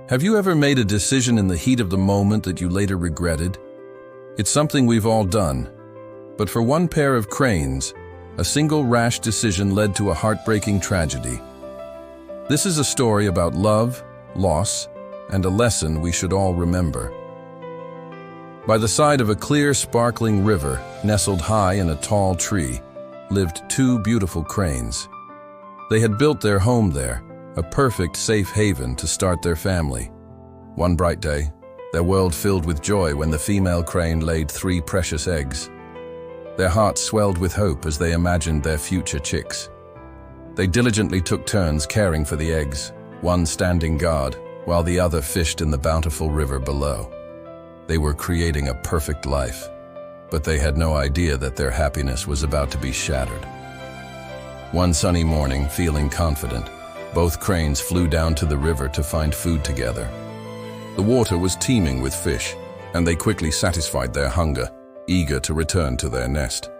Have you ever made a decision in the heat of the moment that you later regretted? It's something we've all done. But for one pair of cranes, a single rash decision led to a heartbreaking tragedy. This is a story about love, loss, and a lesson we should all remember. By the side of a clear, sparkling river, nestled high in a tall tree, lived two beautiful cranes. They had built their home there, a perfect safe haven to start their family. One bright day, their world filled with joy when the female crane laid 3 precious eggs. Their hearts swelled with hope as they imagined their future chicks. They diligently took turns caring for the eggs, one standing guard, while the other fished in the bountiful river below. They were creating a perfect life, but they had no idea that their happiness was about to be shattered. One sunny morning, feeling confident, both cranes flew down to the river to find food together. The water was teeming with fish, and they quickly satisfied their hunger, eager to return to their nest.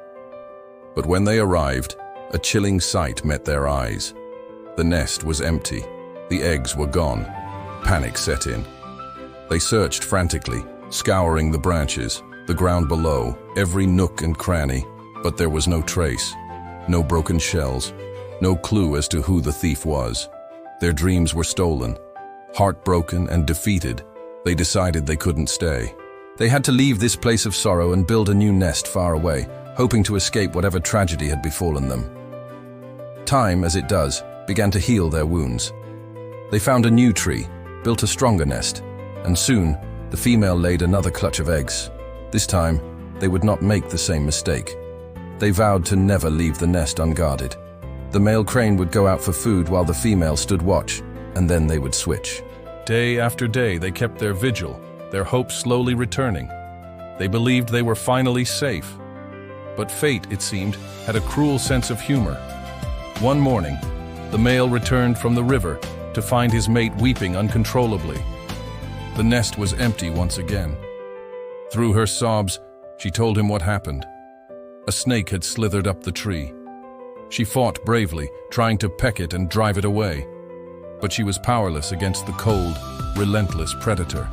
But when they arrived, a chilling sight met their eyes. The nest was empty. The eggs were gone. Panic set in. They searched frantically, scouring the branches, the ground below, every nook and cranny, but there was no trace, no broken shells, no clue as to who the thief was. Their dreams were stolen. Heartbroken and defeated, they decided they couldn't stay. They had to leave this place of sorrow and build a new nest far away, hoping to escape whatever tragedy had befallen them. Time, as it does, began to heal their wounds. They found a new tree, built a stronger nest, and soon the female laid another clutch of eggs. This time, they would not make the same mistake. They vowed to never leave the nest unguarded. The male crane would go out for food while the female stood watch, and then they would switch. Day after day, they kept their vigil, their hope slowly returning. They believed they were finally safe. But fate, it seemed, had a cruel sense of humor. One morning, the male returned from the river to find his mate weeping uncontrollably. The nest was empty once again. Through her sobs, she told him what happened. A snake had slithered up the tree. She fought bravely, trying to peck it and drive it away. But she was powerless against the cold, relentless predator.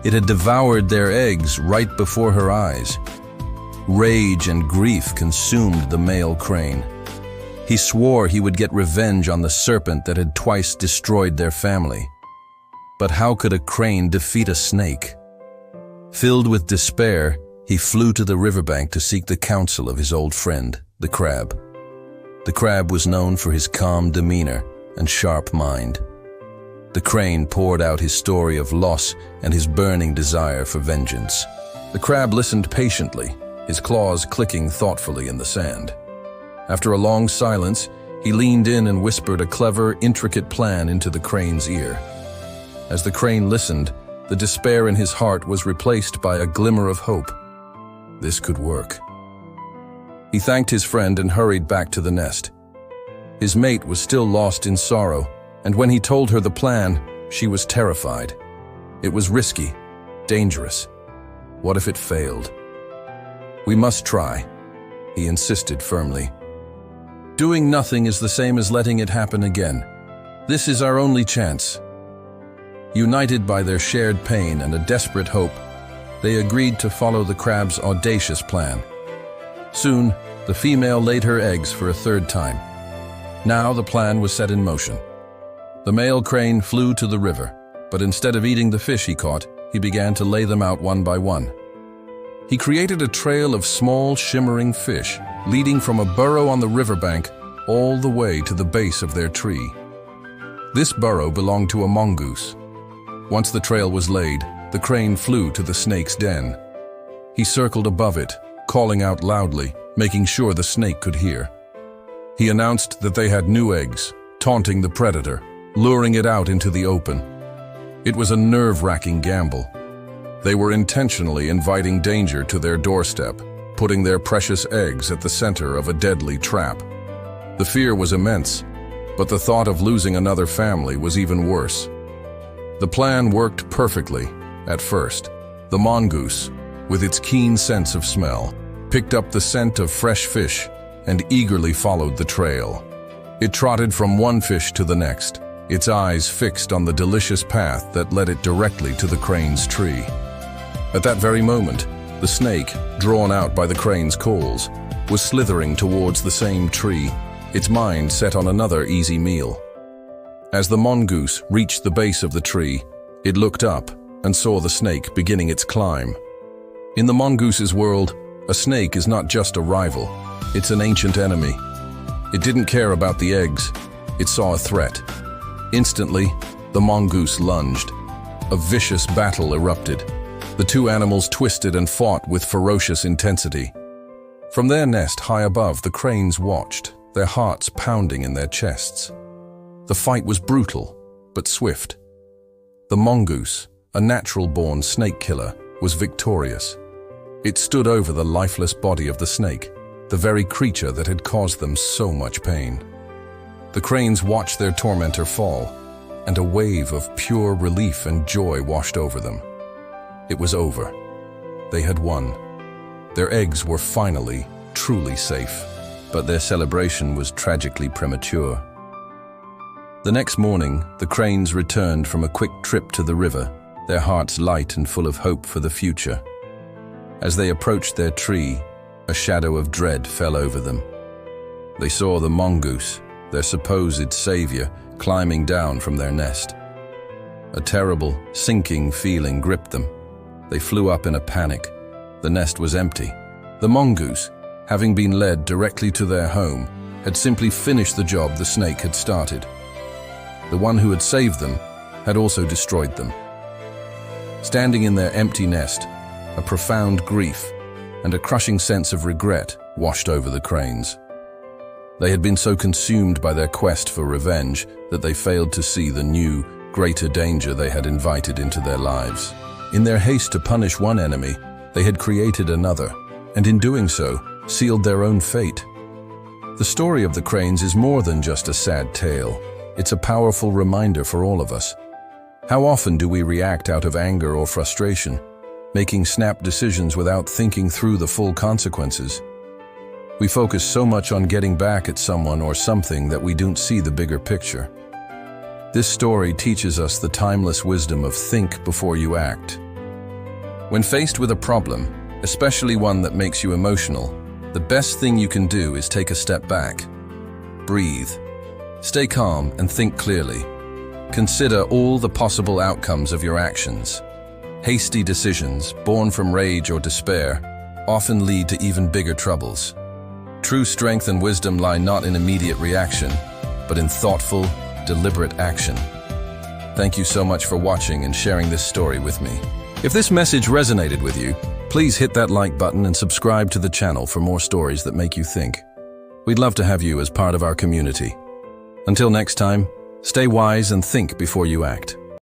It had devoured their eggs right before her eyes. Rage and grief consumed the male crane. He swore he would get revenge on the serpent that had twice destroyed their family. But how could a crane defeat a snake? Filled with despair, he flew to the riverbank to seek the counsel of his old friend, the crab. The crab was known for his calm demeanor and sharp mind. The crane poured out his story of loss and his burning desire for vengeance. The crab listened patiently, his claws clicking thoughtfully in the sand. After a long silence, he leaned in and whispered a clever, intricate plan into the crane's ear. As the crane listened, the despair in his heart was replaced by a glimmer of hope. This could work. He thanked his friend and hurried back to the nest. His mate was still lost in sorrow, and when he told her the plan, she was terrified. It was risky, dangerous. What if it failed? "We must try," he insisted firmly. "Doing nothing is the same as letting it happen again. This is our only chance." United by their shared pain and a desperate hope, they agreed to follow the crab's audacious plan. Soon, the female laid her eggs for a third time. Now the plan was set in motion. The male crane flew to the river, but instead of eating the fish he caught, he began to lay them out one by one. He created a trail of small, shimmering fish, leading from a burrow on the riverbank all the way to the base of their tree. This burrow belonged to a mongoose. Once the trail was laid, the crane flew to the snake's den. He circled above it, calling out loudly, making sure the snake could hear. He announced that they had new eggs, taunting the predator, luring it out into the open. It was a nerve-wracking gamble. They were intentionally inviting danger to their doorstep, putting their precious eggs at the center of a deadly trap. The fear was immense, but the thought of losing another family was even worse. The plan worked perfectly at first. The mongoose, with its keen sense of smell, picked up the scent of fresh fish and eagerly followed the trail. It trotted from one fish to the next, its eyes fixed on the delicious path that led it directly to the crane's tree. At that very moment, the snake, drawn out by the crane's calls, was slithering towards the same tree, its mind set on another easy meal. As the mongoose reached the base of the tree, it looked up and saw the snake beginning its climb. In the mongoose's world, a snake is not just a rival, it's an ancient enemy. It didn't care about the eggs, it saw a threat. Instantly, the mongoose lunged. A vicious battle erupted. The two animals twisted and fought with ferocious intensity. From their nest high above, the cranes watched, their hearts pounding in their chests. The fight was brutal, but swift. The mongoose, a natural-born snake killer, was victorious. It stood over the lifeless body of the snake, the very creature that had caused them so much pain. The cranes watched their tormentor fall, and a wave of pure relief and joy washed over them. It was over. They had won. Their eggs were finally, truly safe. But their celebration was tragically premature. The next morning, the cranes returned from a quick trip to the river, their hearts light and full of hope for the future. As they approached their tree, a shadow of dread fell over them. They saw the mongoose, their supposed savior, climbing down from their nest. A terrible, sinking feeling gripped them. They flew up in a panic. The nest was empty. The mongoose, having been led directly to their home, had simply finished the job the snake had started. The one who had saved them had also destroyed them. Standing in their empty nest, a profound grief and a crushing sense of regret washed over the cranes. They had been so consumed by their quest for revenge that they failed to see the new, greater danger they had invited into their lives. In their haste to punish one enemy, they had created another, and in doing so, sealed their own fate. The story of the cranes is more than just a sad tale. It's a powerful reminder for all of us. How often do we react out of anger or frustration, making snap decisions without thinking through the full consequences? We focus so much on getting back at someone or something that we don't see the bigger picture. This story teaches us the timeless wisdom of think before you act. When faced with a problem, especially one that makes you emotional, the best thing you can do is take a step back. Breathe. Stay calm and think clearly. Consider all the possible outcomes of your actions. Hasty decisions, born from rage or despair, often lead to even bigger troubles. True strength and wisdom lie not in immediate reaction, but in thoughtful, deliberate action. Thank you so much for watching and sharing this story with me. If this message resonated with you, please hit that like button and subscribe to the channel for more stories that make you think. We'd love to have you as part of our community. Until next time, stay wise and think before you act.